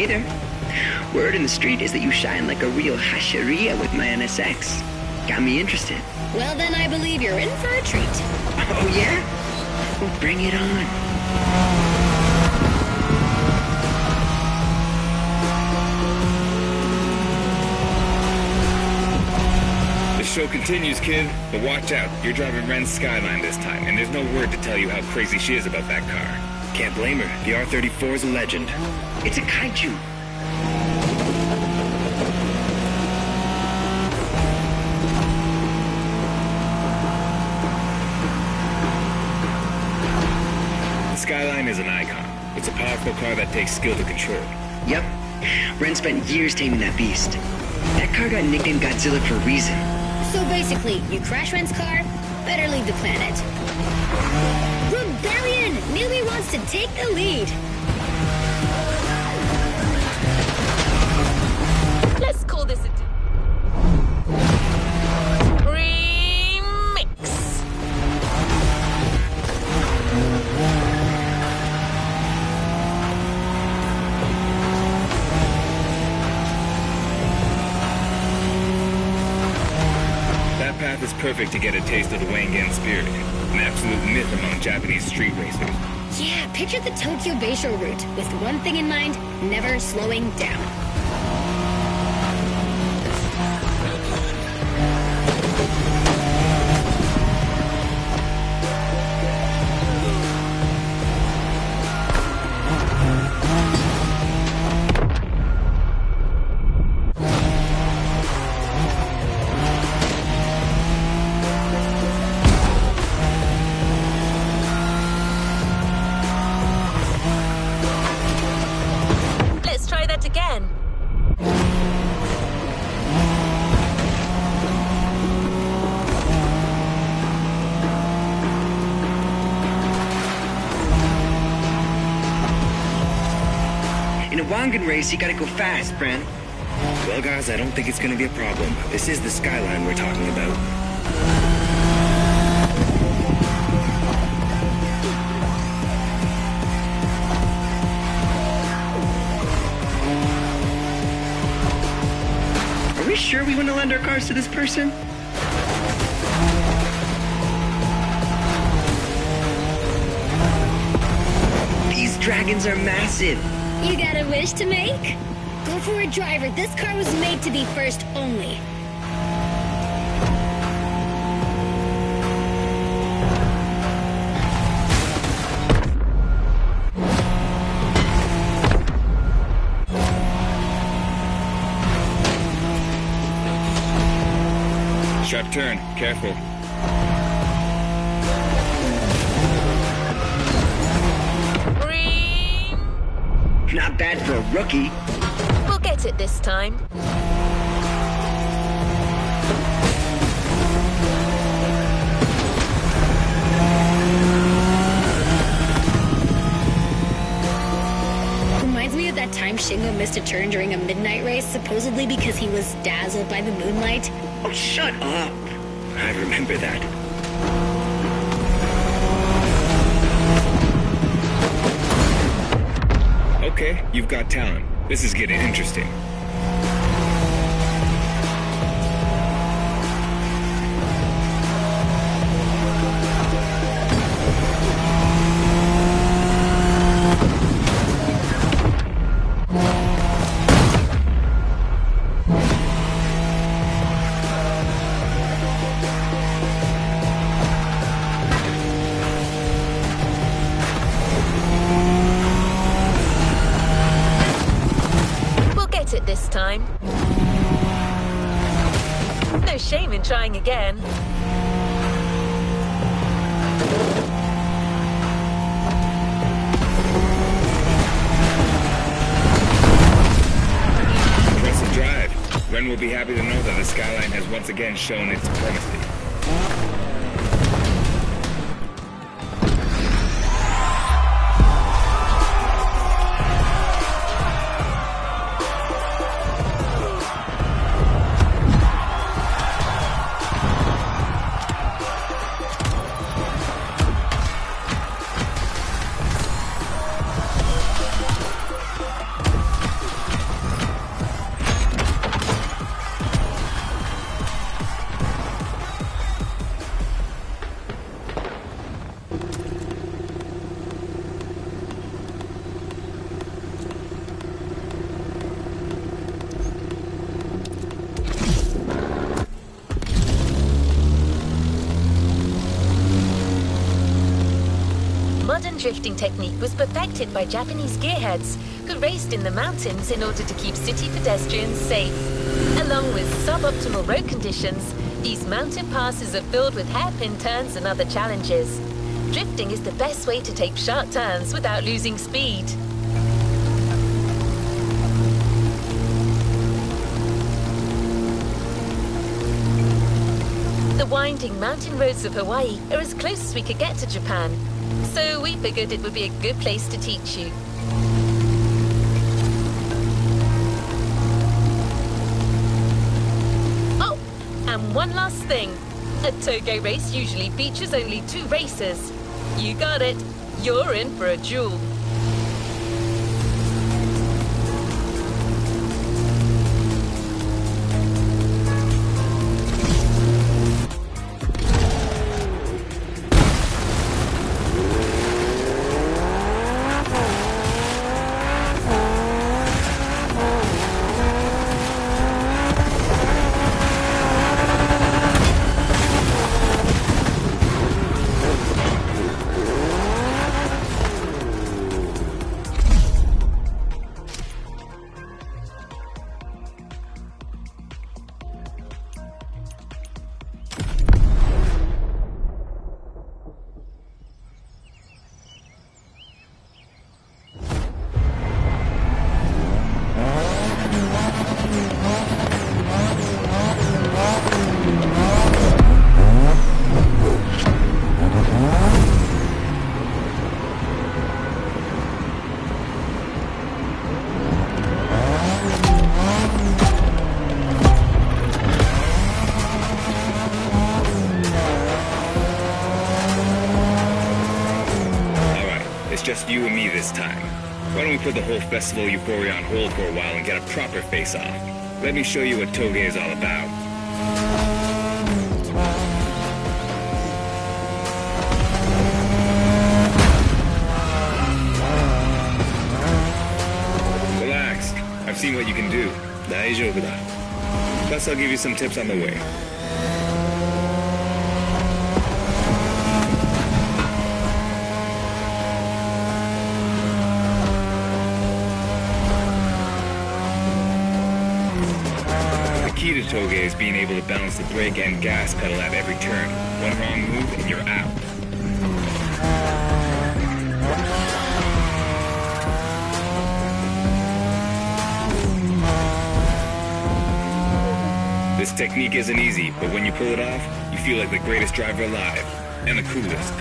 later. Word in the street is that you shine like a real hasheria with my NSX. Got me interested. Well, then I believe you're in for a treat. Oh, yeah? Well, bring it on. The show continues, kid. But watch out. You're driving Ren's Skyline this time, and there's no word to tell you how crazy she is about that car. Can't blame her. The R-34 is a legend. It's a kaiju. Skyline is an icon. It's a powerful car that takes skill to control. Yep. Ren spent years taming that beast. That car got nicknamed Godzilla for a reason. So basically, you crash Ren's car, better leave the planet. Rebellion! Newbie wants to take the lead. Let's call this a remix. That path is perfect to get a taste of the Wangan spirit, an absolute myth among Japanese street racers. Yeah, picture the Tokyo Bayshore route, with one thing in mind, never slowing down. Let's try that again. In a Wangan race, you gotta go fast, Bren. Well, guys, I don't think it's gonna be a problem. This is the Skyline we're talking about. Are we sure we want to lend our cars to this person? These dragons are massive. You got a wish to make? Go for a driver. This car was made to be first only. Sharp turn. Careful. Not bad for a rookie. We'll get it this time. Reminds me of that time Shingo missed a turn during a midnight race, supposedly because he was dazzled by the moonlight. Oh, shut up. I remember that. Okay, you've got talent. This is getting interesting. It this time. No shame in trying again. Impressive drive. Ren will be happy to know that the Skyline has once again shown its supremacy. drifting technique was perfected by Japanese gearheads who raced in the mountains in order to keep city pedestrians safe. Along with suboptimal road conditions, these mountain passes are filled with hairpin turns and other challenges. Drifting is the best way to take sharp turns without losing speed. The winding mountain roads of Hawaii are as close as we could get to Japan, so we figured it would be a good place to teach you. Oh, and one last thing. A Toge race usually features only 2 racers. You got it. You're in for a duel. Just you and me this time. Why don't we put the whole festival euphoria on hold for a while and get a proper face-off? Let me show you what Toge is all about. Relax. I've seen what you can do. Daijoubu da. Plus, I'll give you some tips on the way. The key to Toge is being able to balance the brake and gas pedal at every turn. One wrong move and you're out. This technique isn't easy, but when you pull it off, you feel like the greatest driver alive. And the coolest.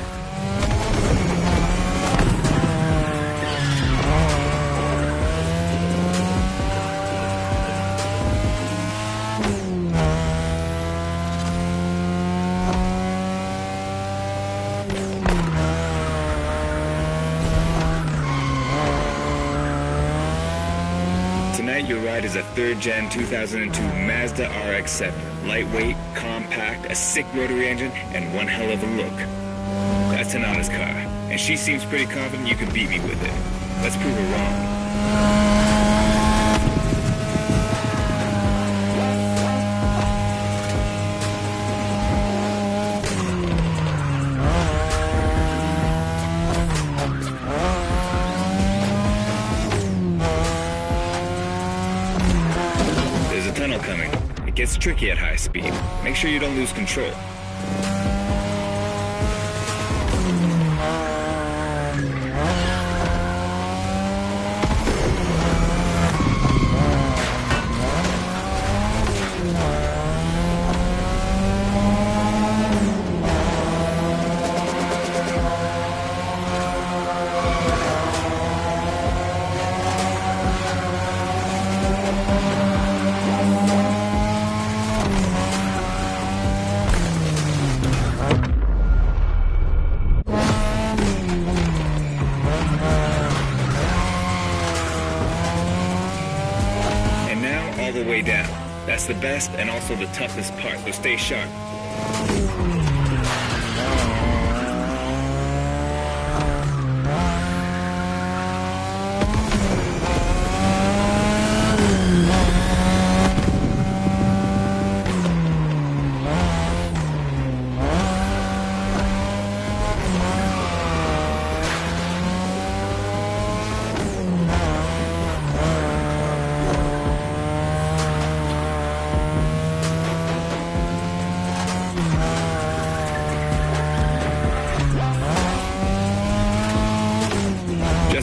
Tonight your ride is a 3rd Gen 2002 Mazda RX-7. Lightweight, compact, a sick rotary engine, and one hell of a look. That's Tanana's car, and she seems pretty confident you can beat me with it. Let's prove her wrong. Tunnel coming. It gets tricky at high speed. Make sure you don't lose control. All the way down. That's the best and also the toughest part, so stay sharp.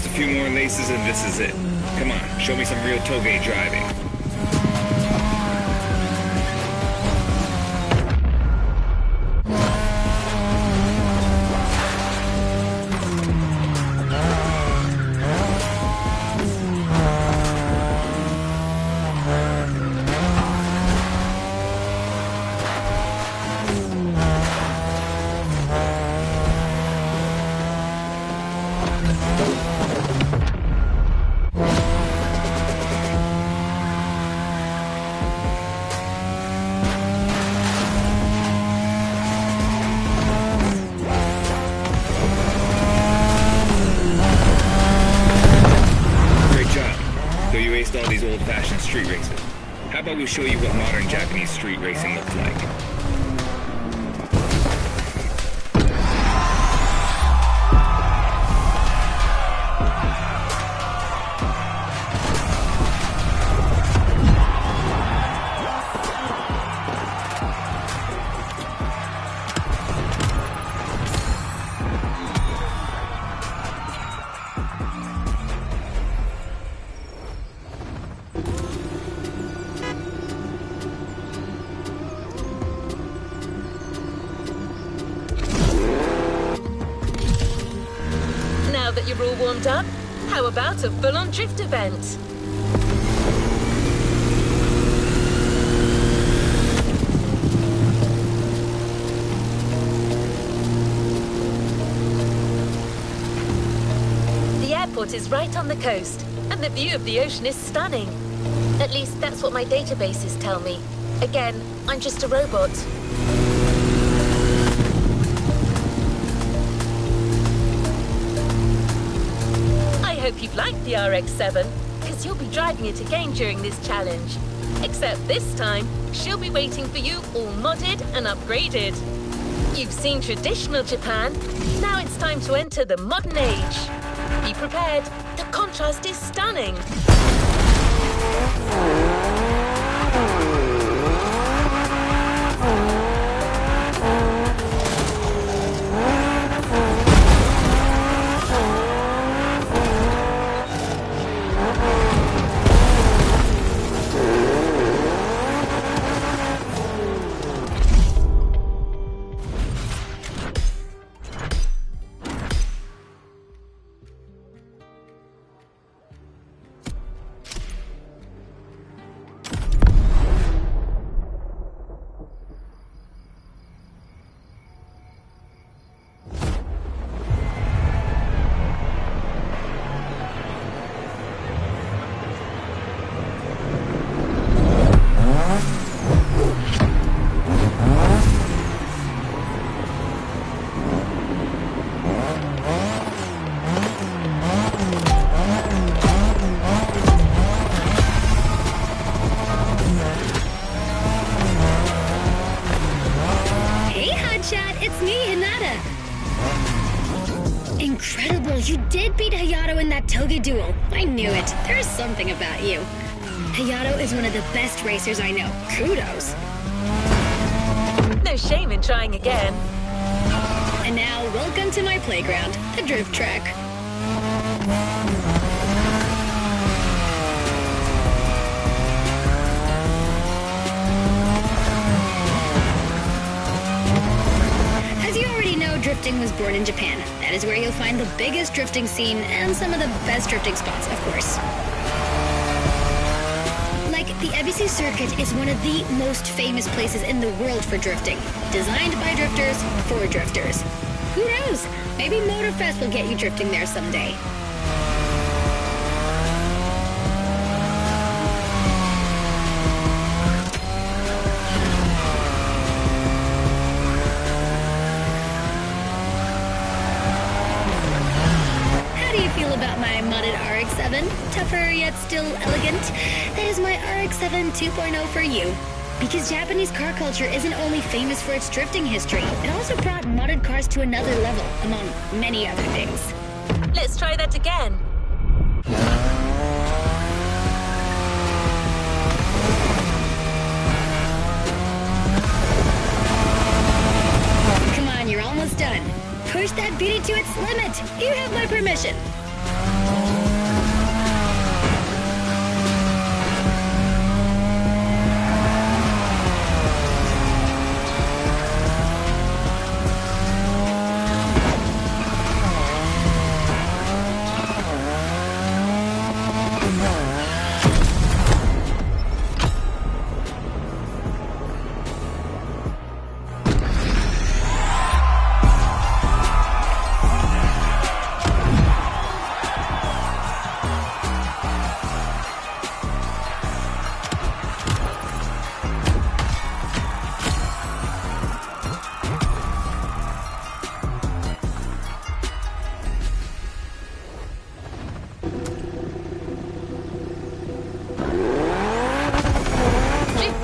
Just a few more laces and this is it. Come on, show me some real toge driving. All these old-fashioned street races. How about we show you what modern Japanese street racing looks like? That you're all warmed up, how about a full-on drift event? The airport is right on the coast, and the view of the ocean is stunning. At least that's what my databases tell me. Again, I'm just a robot. I hope you've liked the RX-7, because you'll be driving it again during this challenge. Except this time, she'll be waiting for you all modded and upgraded. You've seen traditional Japan, now it's time to enter the modern age. Be prepared, the contrast is stunning. Incredible! You did beat Hayato in that Toge duel. I knew it. There's something about you. Hayato is one of the best racers I know. Kudos. No shame in trying again. And now, welcome to my playground, the drift track. Drifting was born in Japan. That is where you'll find the biggest drifting scene and some of the best drifting spots, of course. Like, the Ebisu Circuit is one of the most famous places in the world for drifting. Designed by drifters, for drifters. Who knows? Maybe Motorfest will get you drifting there someday. About my modded RX-7, tougher yet still elegant, that is my RX-7 2.0 for you. Because Japanese car culture isn't only famous for its drifting history, it also brought modded cars to another level, among many other things. Let's try that again. Come on, you're almost done. Push that beauty to its limit. You have my permission.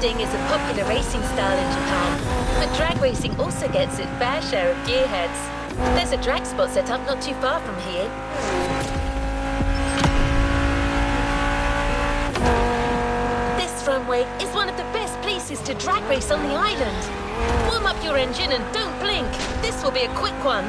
drifting is a popular racing style in Japan, but drag racing also gets its fair share of gearheads. There's a drag spot set up not too far from here. This runway is one of the best places to drag race on the island. Warm up your engine and don't blink. This will be a quick one.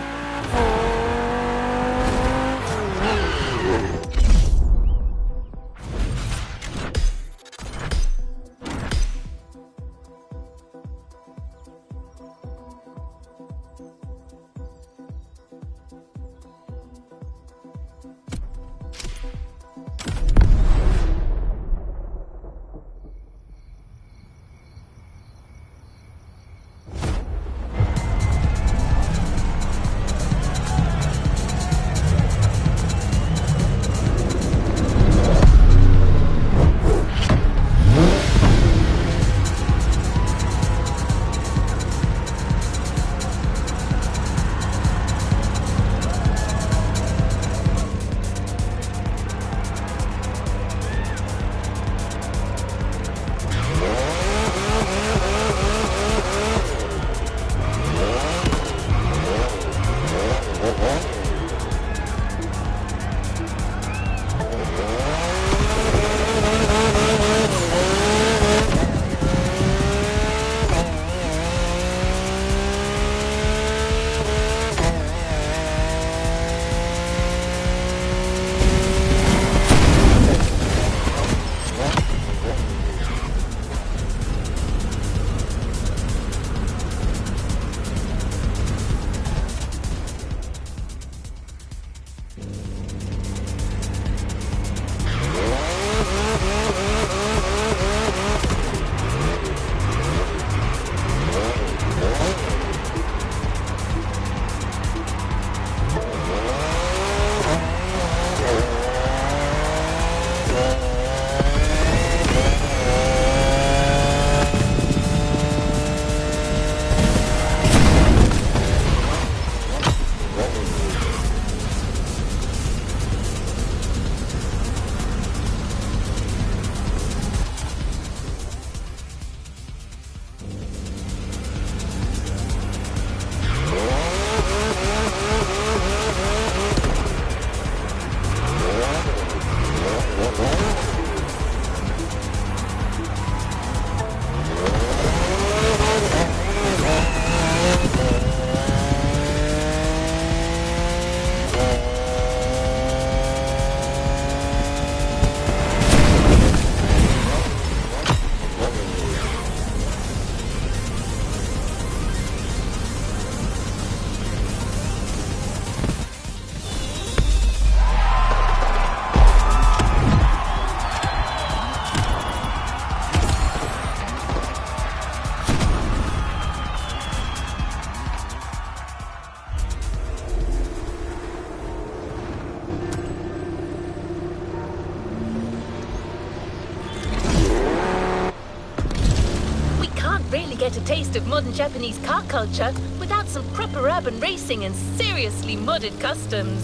Get a taste of modern Japanese car culture without some proper urban racing and seriously modded customs.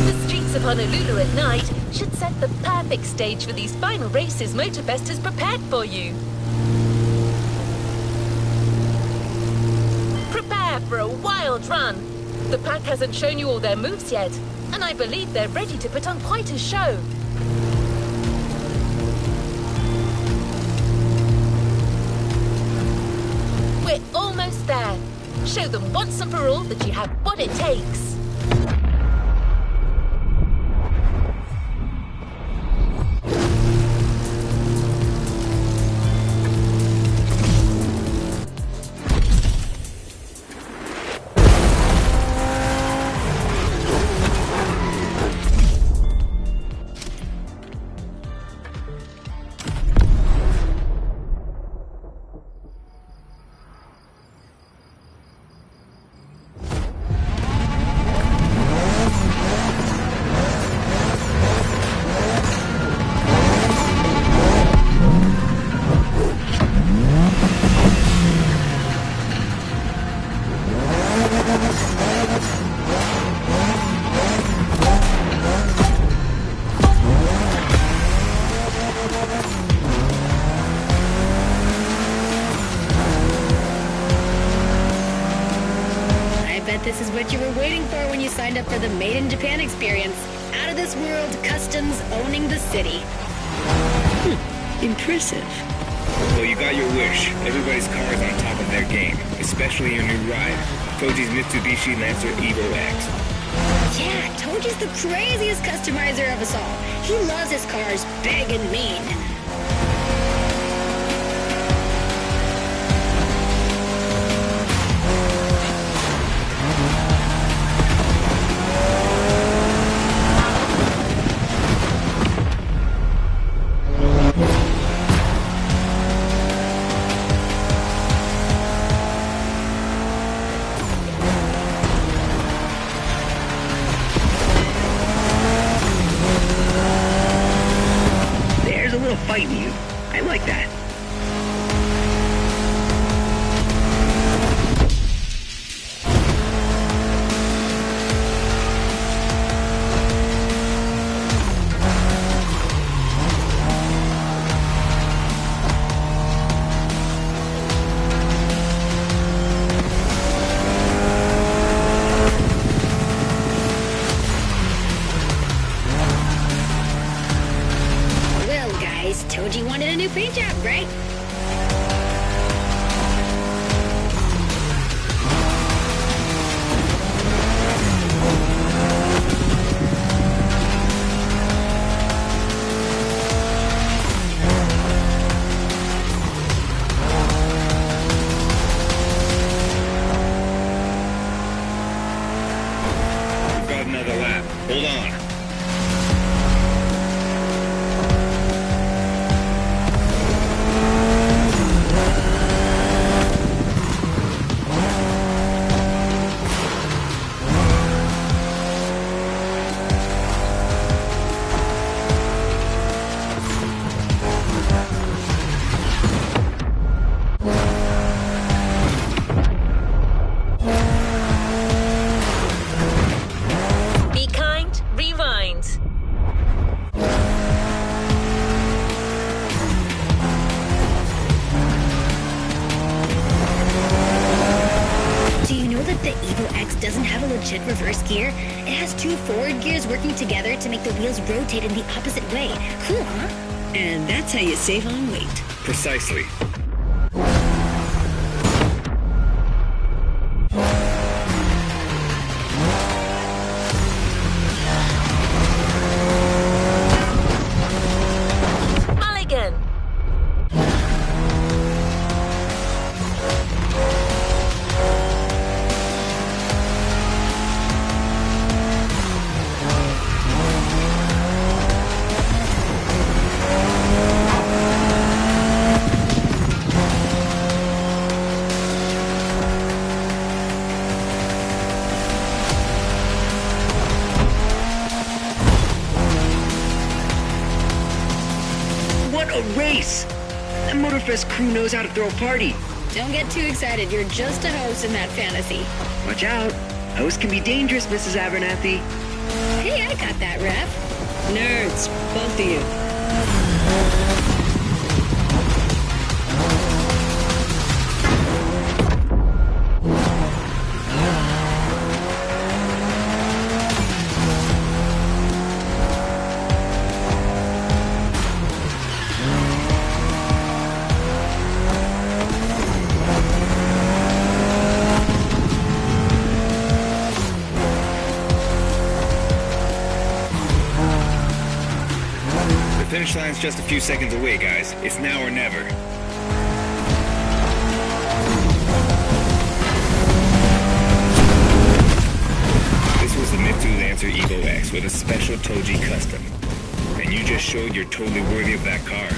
The streets of Honolulu at night should set the perfect stage for these final races Motorfest has prepared for you. Prepare for a wild run. The pack hasn't shown you all their moves yet, and I believe they're ready to put on quite a show. We're almost there. Show them once and for all that you have what it takes. made in Japan experience. Out of this world customs owning the city. Impressive. Well, you got your wish. Everybody's car is on top of their game, especially your new ride, Toji's Mitsubishi Lancer Evo X. Yeah, Toji's the craziest customizer of us all. He loves his cars big and mean. Fight you. I like that. Toji wanted a new paint job, right? We've got another lap. Hold on. Reverse gear. It has two forward gears working together to make the wheels rotate in the opposite way. Cool, huh? And that's how you save on weight. Precisely. Mulligan! A race! That Motorfest crew knows how to throw a party. Don't get too excited. You're just a host in that fantasy. Watch out. Hosts can be dangerous, Mrs. Abernathy. Hey, I got that, Ref. Nerds, both of you. The finish line's just a few seconds away, guys. It's now or never. This was the Mitsu Lancer Evo X with a special Toji custom. And you just showed you're totally worthy of that car.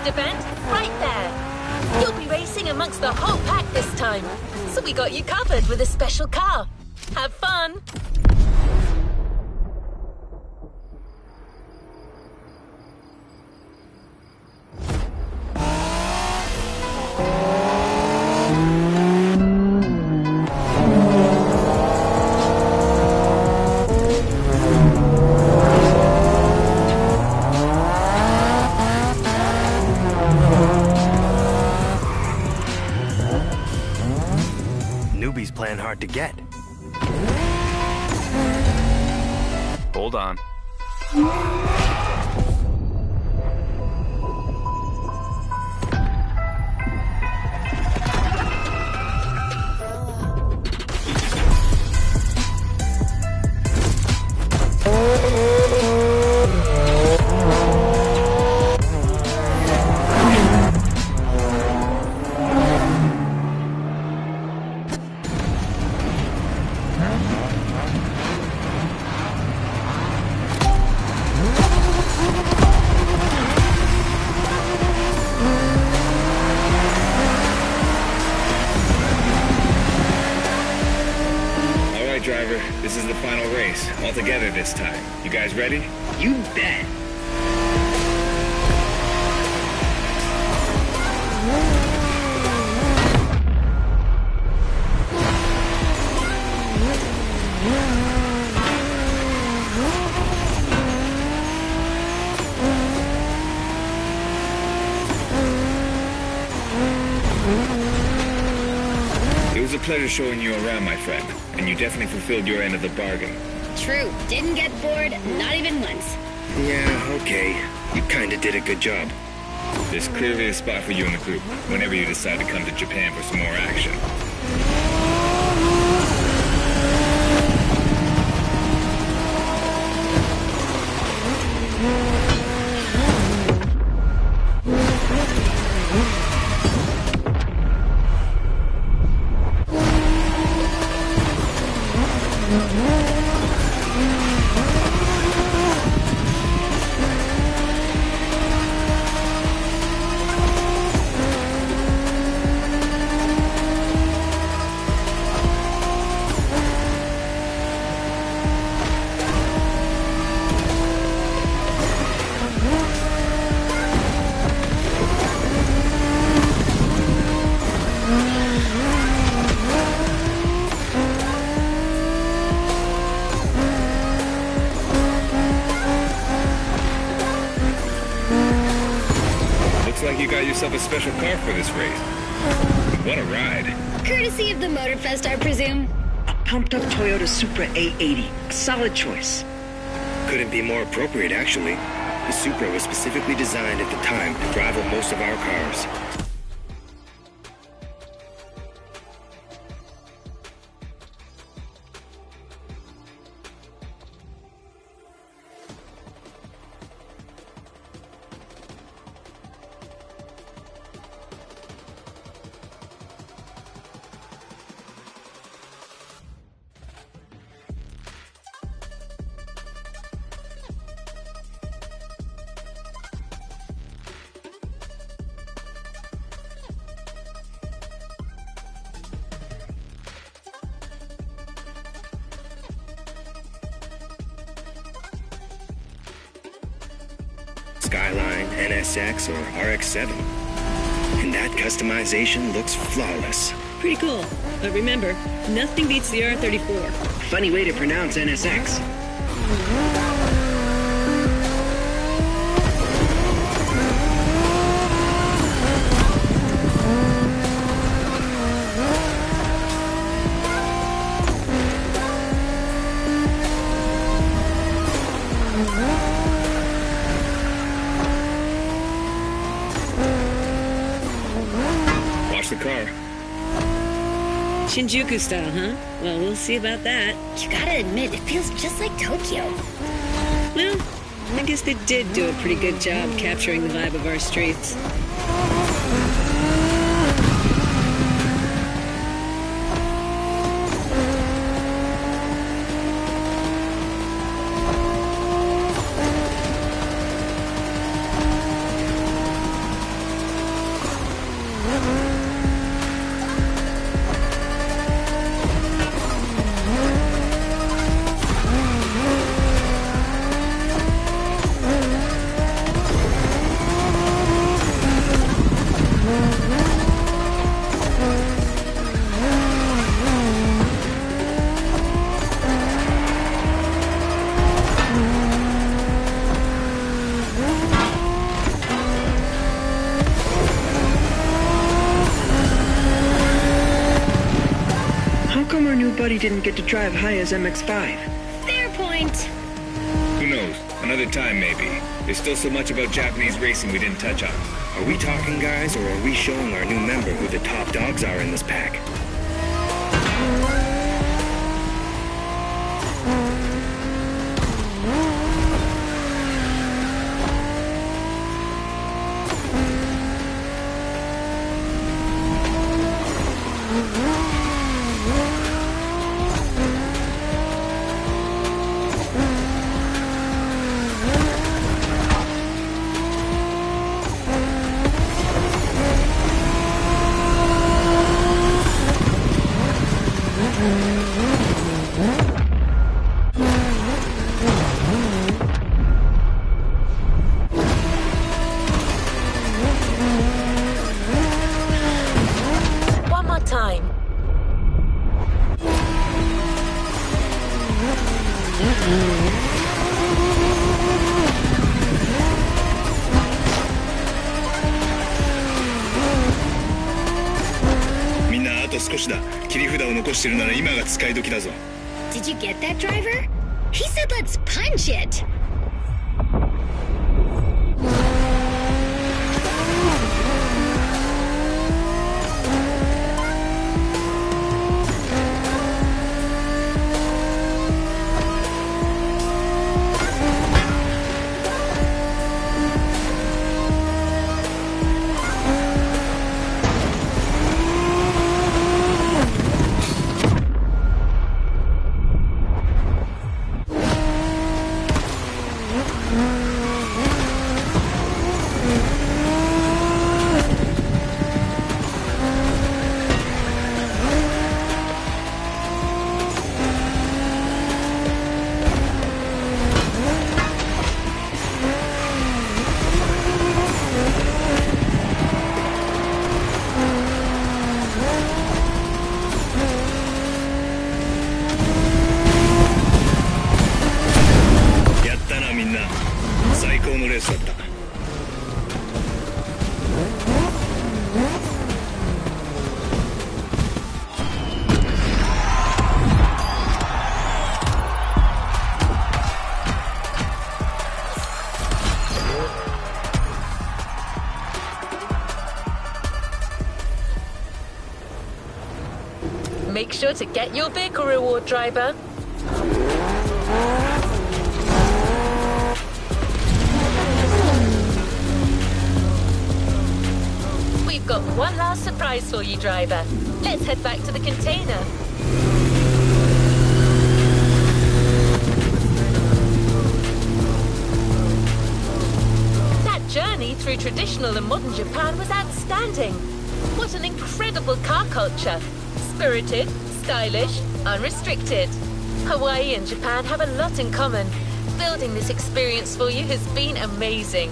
Event right there. You'll be racing amongst the whole pack this time. So we got you covered with a special car. Have fun. newbies playing hard to get. Hold on. Driver, this is the final race, all together this time. You guys ready? You bet. It was a pleasure showing you around, my friend, and you definitely fulfilled your end of the bargain. True. Didn't get bored, not even once. Yeah, okay. You kinda did a good job. There's clearly a spot for you in the group, whenever you decide to come to Japan for some more action. Looks like you got yourself a special car for this race. What a ride. Courtesy of the Motorfest, I presume. A pumped-up Toyota Supra A80. A solid choice. Couldn't be more appropriate, actually. The Supra was specifically designed at the time to rival most of our cars. Skyline, NSX, or RX-7. And that customization looks flawless. Pretty cool. But remember, nothing beats the R34. Funny way to pronounce NSX. The car. Shinjuku style, huh? Well, we'll see about that. You gotta admit, it feels just like Tokyo. Well, I guess they did do a pretty good job capturing the vibe of our streets. How come our new buddy didn't get to drive Haya's MX-5? Fair point. Who knows? Another time, maybe. There's still so much about Japanese racing we didn't touch on. Are we talking, guys, or are we showing our new member who the top dogs are in this pack? One more time. Minna, あと少しだ。切り札を残してるなら今が使い時だぞ。 Did you get that, driver? He said let's punch it. Make sure to get your vehicle reward, driver. We've got one last surprise for you, driver. Let's head back to the container. That journey through traditional and modern Japan was outstanding. What an incredible car culture. Spirited, stylish, unrestricted. Hawaii and Japan have a lot in common. Building this experience for you has been amazing.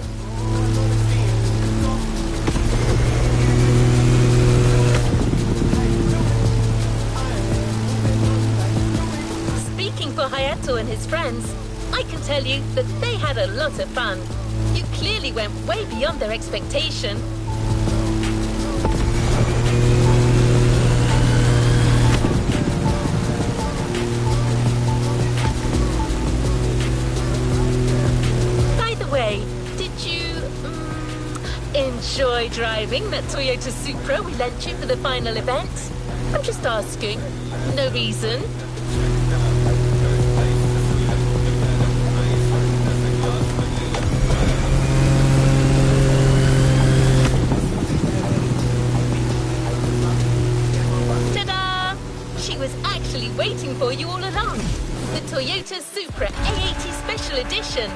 Speaking for Hayato and his friends, I can tell you that they had a lot of fun. You clearly went way beyond their expectation. Enjoy driving that Toyota Supra we lent you for the final event? I'm just asking. No reason. Ta-da! She was actually waiting for you all along. The Toyota Supra A80 Special Edition.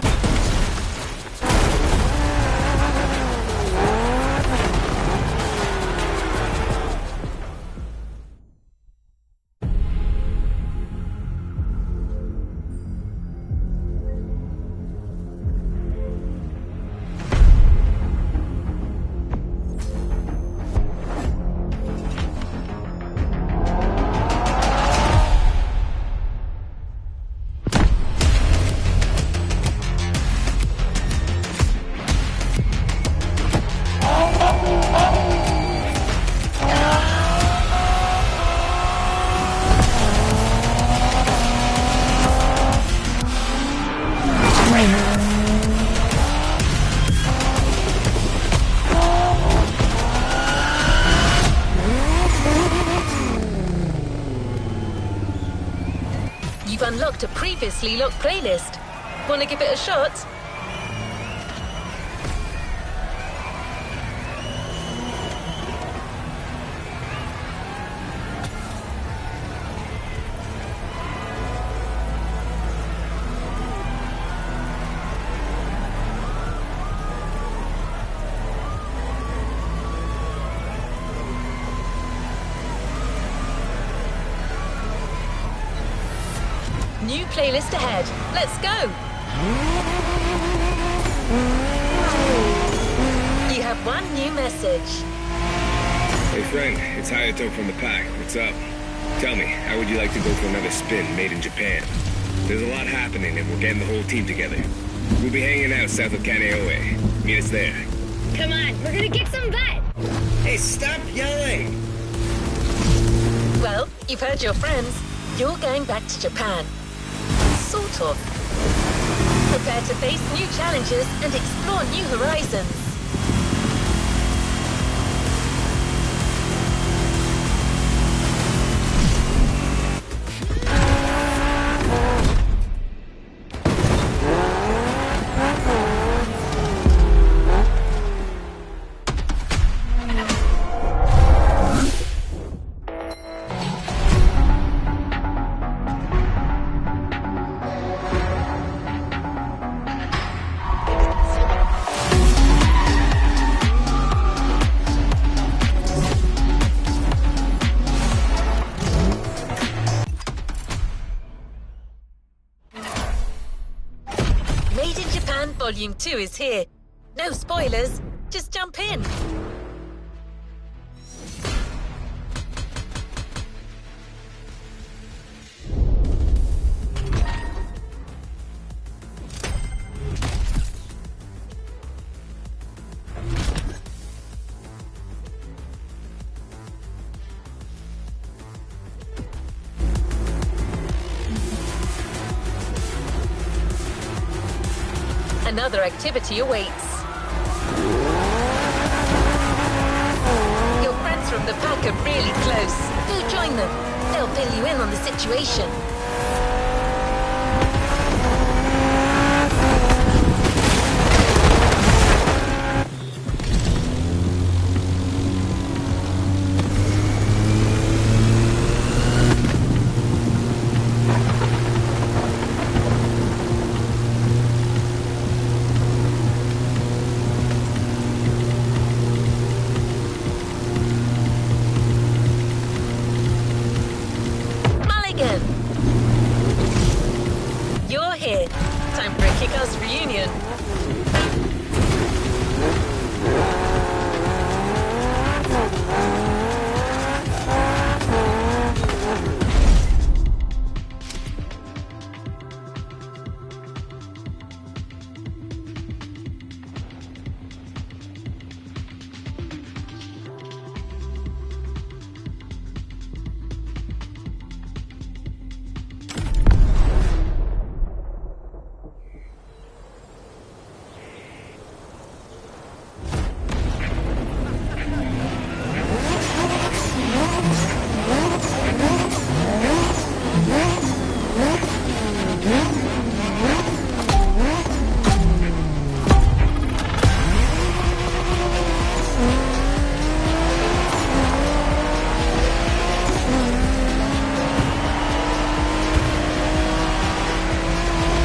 You've unlocked a previously locked playlist. Wanna give it a shot? New playlist ahead. Let's go! You have one new message. Hey friend, it's Hayato from the pack. What's up? Tell me, how would you like to go for another spin made in Japan? There's a lot happening and we're getting the whole team together. We'll be hanging out south of Kaneohe. Meet us there. Come on, we're gonna kick some butt! Hey, stop yelling! Well, you've heard your friends. You're going back to Japan. Sort of. Prepare to face new challenges and explore new horizons. Made in Japan Volume 2 is here. No spoilers, just jump in. Another activity awaits. Your friends from the pack are really close. Go join them. They'll fill you in on the situation. You're here. Time for a kick-ass reunion.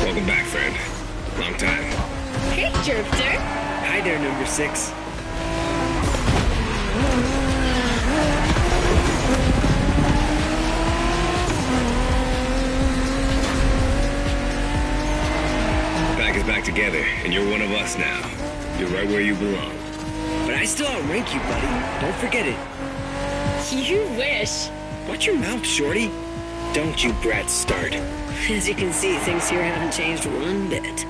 Welcome back, friend. Long time. Hey, Jerpter. Hi there, number 6. Pack is back together, and you're one of us now. You're right where you belong. But I still outrank you, buddy. Don't forget it. You wish. Watch your mouth, Shorty. Don't you brats start. As you can see, things here haven't changed one bit.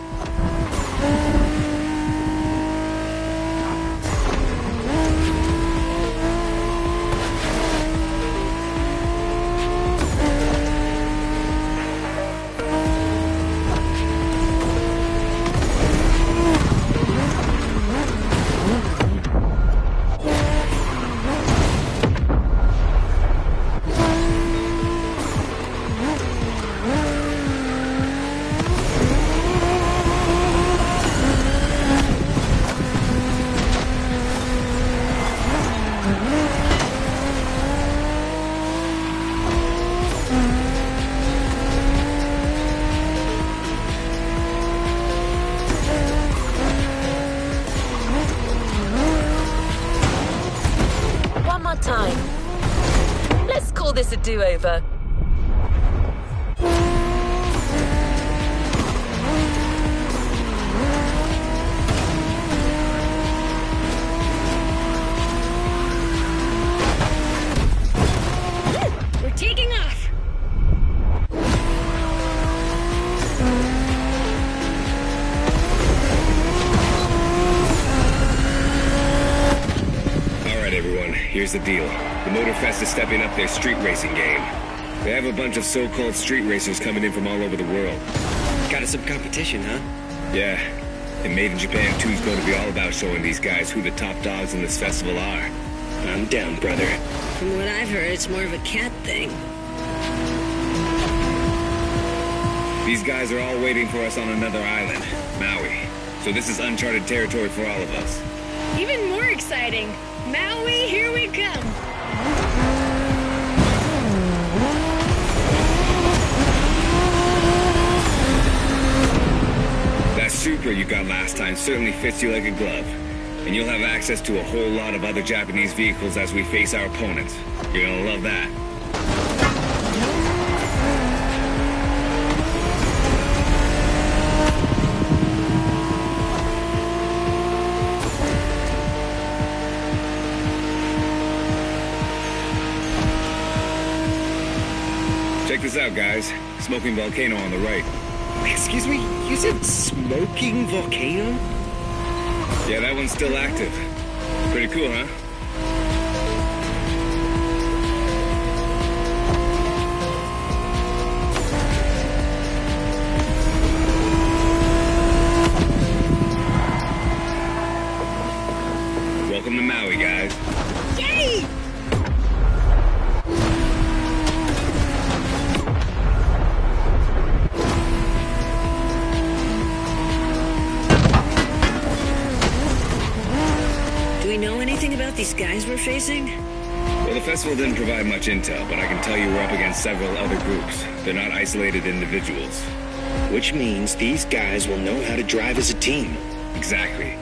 over. We're taking off! Alright everyone, here's the deal. The Motorfest is stepping up their street racing game. They have a bunch of so-called street racers coming in from all over the world. Got us some competition, huh? Yeah, and Made in Japan 2 is going to be all about showing these guys who the top dogs in this festival are. I'm down, brother. From what I've heard, it's more of a cat thing. These guys are all waiting for us on another island, Maui. So this is uncharted territory for all of us. Even more exciting! Maui, here we come! That Supra you got last time certainly fits you like a glove. And you'll have access to a whole lot of other Japanese vehicles as we face our opponents. You're gonna love that. Check this out, guys. Smoking volcano on the right. Excuse me? You said smoking volcano? Yeah, that one's still active. Pretty cool, huh? Welcome to Maui, guys. Yay! Do we know anything about these guys we're facing? Well, the festival didn't provide much intel, but I can tell you we're up against several other groups. They're not isolated individuals. Which means these guys will know how to drive as a team. Exactly.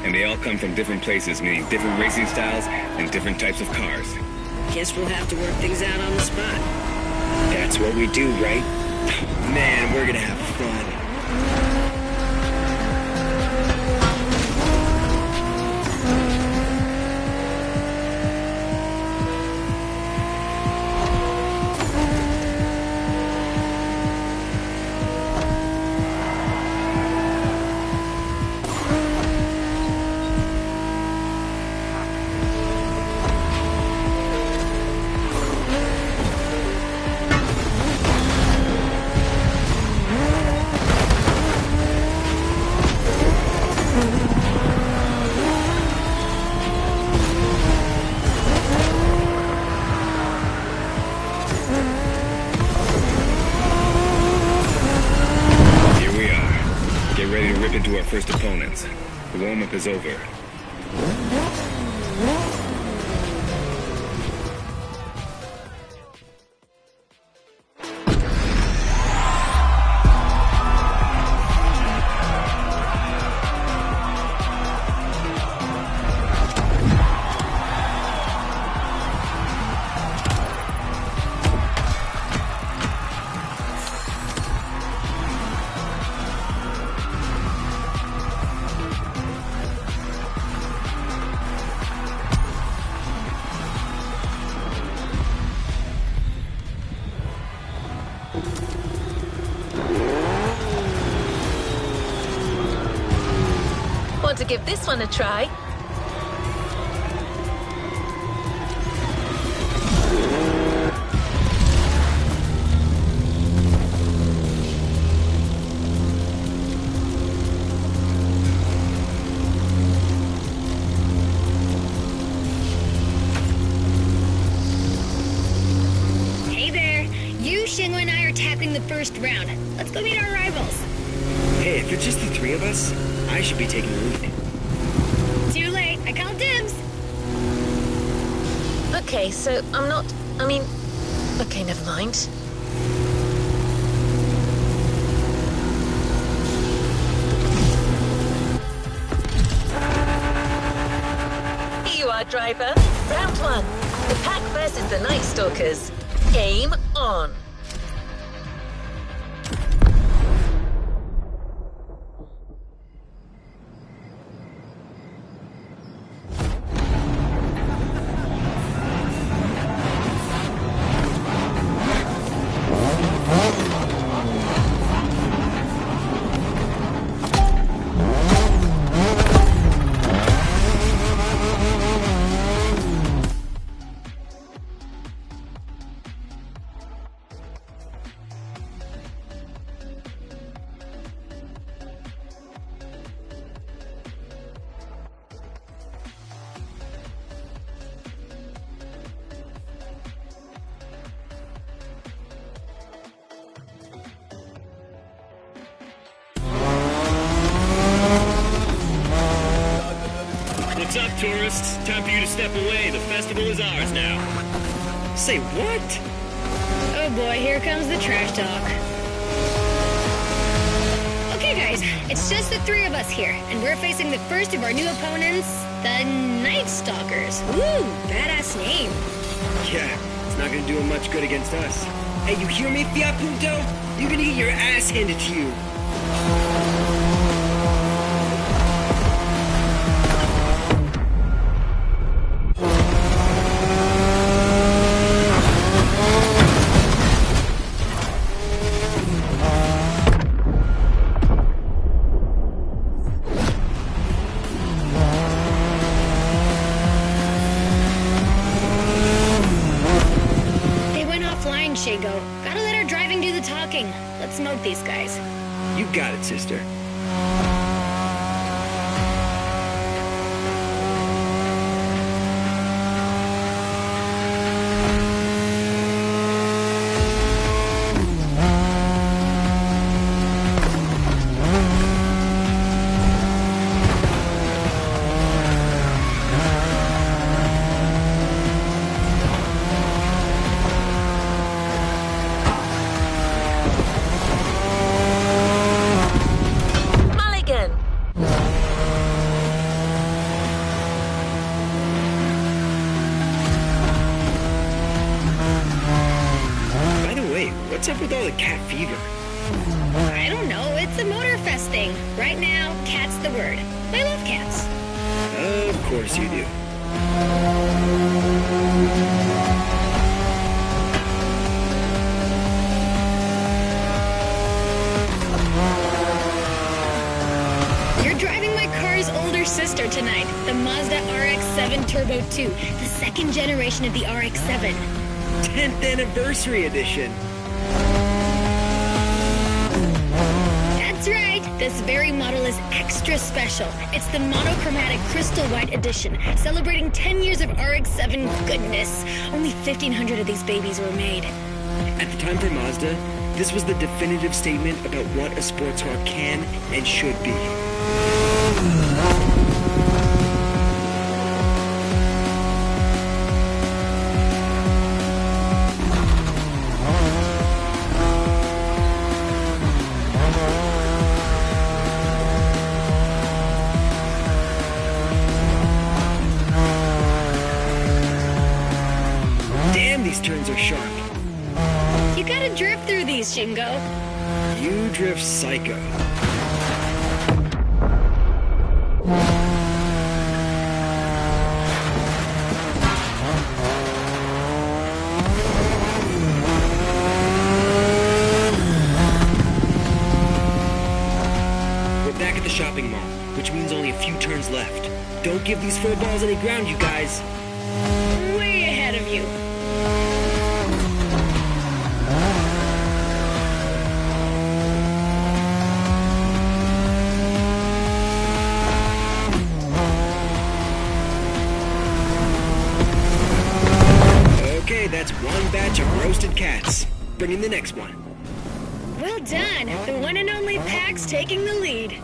And they all come from different places, meaning different racing styles and different types of cars. Guess we'll have to work things out on the spot. That's what we do, right? Man, we're gonna have fun. Into our first opponents. The warm-up is over. Want to give this one a try? Hey there! You, Shingo, and I are tackling the first round. Let's go meet our rivals. Hey, if it's just the three of us, I should be taking the lead. Too late. I called dibs. Okay, so okay, never mind. Here you are, driver. Round one. The pack versus the Night Stalkers. Game on. What's up, tourists? Time for you to step away. The festival is ours now. Say what? Oh boy, here comes the trash talk. Okay guys, it's just the three of us here, and we're facing the first of our new opponents, the Night Stalkers. Woo, badass name. Yeah, it's not gonna do him much good against us. Hey, you hear me, Fiat Punto? You're gonna get your ass handed to you. Shingo. Gotta let our driving do the talking. Let's smoke these guys. You got it, sister. What's up with all the cat fever? I don't know. It's a Motorfest thing. Right now, cat's the word. I love cats. Of course you do. You're driving my car's older sister tonight, the Mazda RX-7 Turbo 2, the second generation of the RX-7. 10th anniversary edition. That's right. This very model is extra special. It's the monochromatic crystal white edition, celebrating 10 years of RX-7 goodness. Only 1,500 of these babies were made. At the time for Mazda, this was the definitive statement about what a sports car can and should be. These turns are sharp. You gotta drift through these, Shingo. You drift psycho. We're back at the shopping mall, which means only a few turns left. Don't give these four balls any ground, you guys. Way ahead of you. Okay, that's one batch of roasted cats. Bring in the next one. Well done. The one and only Pax taking the lead.